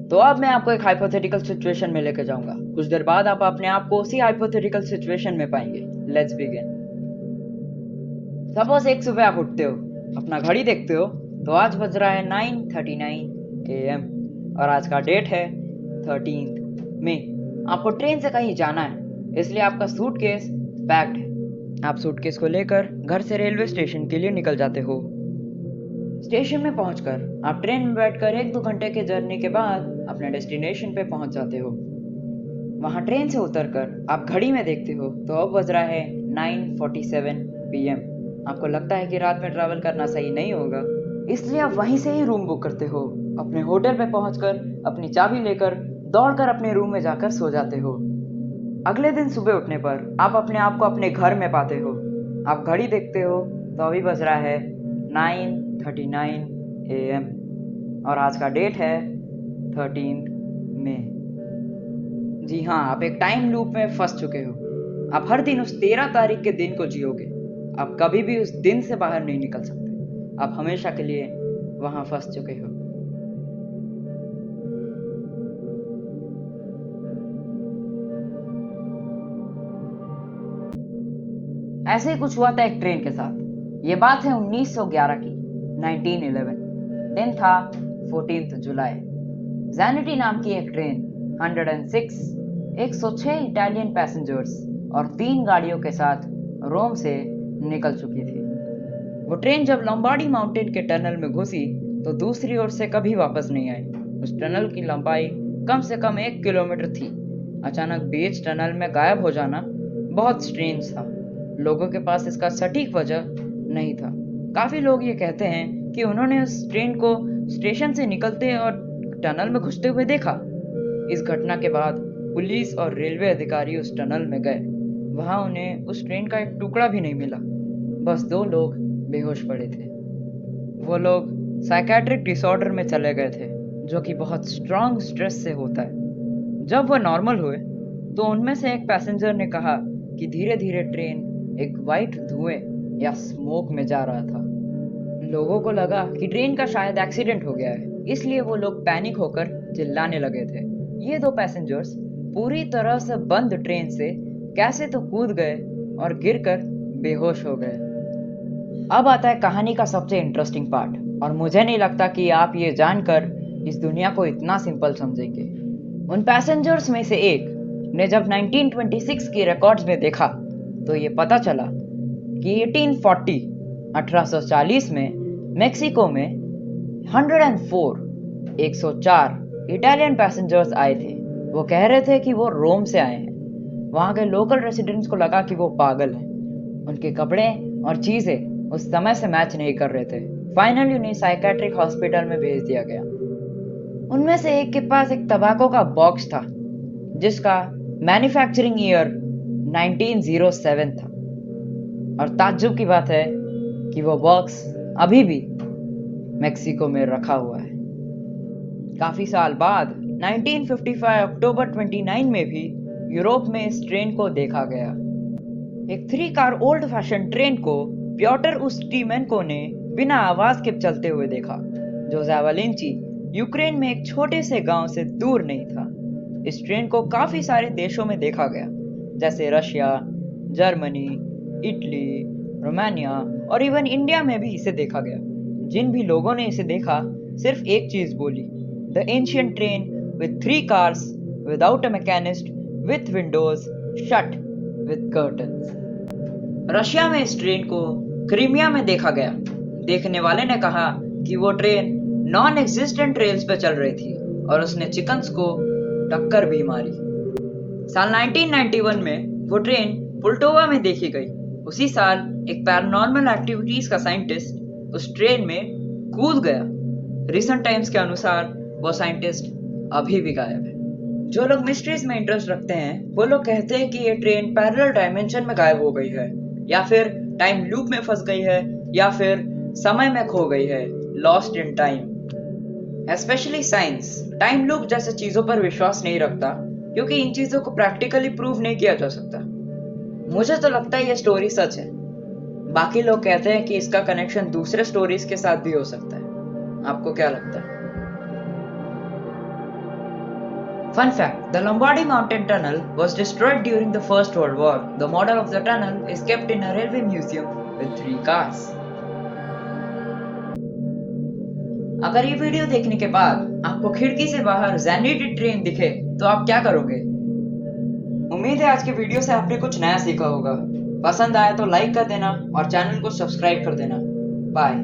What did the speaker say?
तो अब मैं आपको एक हाइपोथेटिकल सिचुएशन में लेकर जाऊंगा। कुछ देर बाद आप अपने आप को उसी हाइपोथेटिकल सिचुएशन में पाएंगे। Let's begin. सपोज एक सुबह आप उठते हो, अपना घड़ी देखते हो, तो आज बज रहा है 9:39 AM और आज का डेट है 13 मई। आपको ट्रेन से कहीं जाना है, इसलिए आपका सूटकेस पैक्ड है। आप सूटकेस को लेकर घर से रेलवे स्टेशन के लिए निकल जाते हो। स्टेशन में पहुंचकर आप ट्रेन में बैठकर 1-2 घंटे के जर्नी के बाद अपने डेस्टिनेशन पे पहुंच जाते हो। वहां ट्रेन से उतरकर आप घड़ी में देखते हो तो अब बज रहा है 9:47 PM। आपको लगता है कि रात में ट्रैवल करना सही नहीं होगा, इसलिए आप वहीं से ही रूम बुक करते हो। अपने होटल पे पहुंचकर अपनी चाबी लेकर दौड़कर अपने रूम में जाकर सो जाते हो। अगले दिन सुबह उठने पर आप अपने आप को अपने घर में पाते हो। आप घड़ी देखते हो तो अभी बज रहा है 9:39 AM और आज का डेट है 13 मई। जी हाँ, आप एक टाइम लूप में फंस चुके हो। आप हर दिन उस 13 तारीख के दिन को जियोगे। आप कभी भी उस दिन से बाहर नहीं निकल सकते। आप हमेशा के लिए वहां फंस चुके हो। ऐसे ही कुछ हुआ था एक ट्रेन के साथ। ये बात है 1911 की, 1911। दिन था 14 जुलाई। जैनिटी नाम की एक ट्रेन 106 इटालियन पैसेंजर्स और 3 गाड़ियों के साथ रोम से निकल चुकी थी। वो ट्रेन जब लंबाडी माउंटेन के टनल में घुसी तो दूसरी ओर से कभी वापस नहीं आई। उस टनल की लंबाई कम से कम 1 किलोमीटर थी। अचानक बीच टनल में गायब हो जाना बहुत स्ट्रेंज था। लोगों के पास इसका सटीक वजह नहीं था। काफी लोग ये कहते हैं कि उन्होंने उस ट्रेन को स्टेशन से निकलते और टनल में घुसते हुए देखा। इस घटना के बाद पुलिस और रेलवे अधिकारी उस टनल में गए। वहां उन्हें उस ट्रेन का एक टुकड़ा भी नहीं मिला। बस 2 लोग बेहोश पड़े थे। वो लोग साइकेट्रिक डिसऑर्डर में चले गए थे, जो कि बहुत स्ट्रांग स्ट्रेस से होता है। जब वो नॉर्मल हुए तो उनमें से एक पैसेंजर ने कहा कि धीरे धीरे ट्रेन एक वाइट धुएं या स्मोक में जा रहा था। लोगों को लगा कि ट्रेन का शायद एक्सीडेंट हो गया है, इसलिए वो लोग पैनिक होकर चिल्लाने लगे थे। ये 2 पैसेंजर्स पूरी तरह से बंद ट्रेन से कैसे तो कूद गए और गिरकर बेहोश हो गए। अब आता है कहानी का सबसे इंटरेस्टिंग पार्ट, और मुझे नहीं लगता कि आप ये जानकर इस दुनिया को इतना सिंपल समझेंगे। उन पैसेंजर्स में से एक ने जब 1926 की रिकॉर्ड्स में देखा तो ये पता चला कि 1840 में मेक्सिको में 104 इटालियन पैसेंजर्स आए थे। वो कह रहे थे कि वो रोम से आए हैं। वहां के लोकल रेसिडेंट्स को लगा कि वो पागल हैं। उनके कपड़े और चीजें उस समय से मैच नहीं कर रहे थे। फाइनली उन्हें साइकेट्रिक हॉस्पिटल में भेज दिया गया। उनमें से एक के पास एक तंबाकू का बॉक्स था जिसका मैन्युफैक्चरिंग ईयर 1907 था। और ताज्जुब की बात है कि वो बॉक्स अभी भी मेक्सिको में रखा हुआ है। काफी साल बाद 1955 अक्टूबर 29 में भी यूरोप में इस ट्रेन को देखा गया। एक 3 कार ओल्ड फैशन ट्रेन को प्योटर उस्टीमेंको ने बिना आवाज के चलते हुए देखा, जो जावालिंची यूक्रेन में एक छोटे से गांव से दूर नहीं था। इस ट्रेन को काफी सारे देशों में देखा गया, जैसे रशिया, जर्मनी, इटली, रोमानिया और इवन इंडिया में भी इसे देखा गया। जिन भी लोगों ने इसे देखा सिर्फ एक चीज बोली, the ancient train with 3 cars without a machinist with Windows shut with curtains. Russia में इस ट्रेन को क्रीमिया में देखा गया। देखने वाले ने कहा कि वो ट्रेन नॉन एग्जिस्टेंट रेल्स पर चल रही थी और उसने चिकन्स को टक्कर भी मारी। साल 1991 में वो ट्रेन पुल्टोवा में देखी गई। उसी साल एक पैरानॉर्मल एक्टिविटीज का साइंटिस्ट उस ट्रेन में कूद गया। रिसेंट टाइम्स के अनुसार वो साइंटिस्ट अभी भी गायब है। जो लोग मिस्ट्रीज में इंटरेस्ट रखते हैं वो लोग कहते हैं कि ये ट्रेन पैरेलल डायमेंशन में गायब हो गई है, या फिर टाइम लूप में फंस गई है, या फिर समय में खो गई है, lost in time. Specially science time loop जैसे चीजों पर विश्वास नहीं रखता, क्योंकि इन चीजों को प्रैक्टिकली प्रूव नहीं किया जा सकता। मुझे तो लगता है ये स्टोरी सच है। बाकी लोग कहते हैं कि इसका कनेक्शन दूसरे स्टोरीज के साथ भी हो सकता है। आपको क्या लगता है? Fun fact, the Lombardy Mountain Tunnel was destroyed during the First World War. The model of the tunnel is kept in a railway museum with 3 cars. अगर ये वीडियो देखने के बाद आपको खिड़की से बाहर ज़ैनिटी ट्रेन दिखे तो आप क्या करोगे? उम्मीद है आज के वीडियो से आपने कुछ नया सीखा होगा। पसंद आया तो लाइक कर देना और चैनल को सब्सक्राइब कर देना। बाय।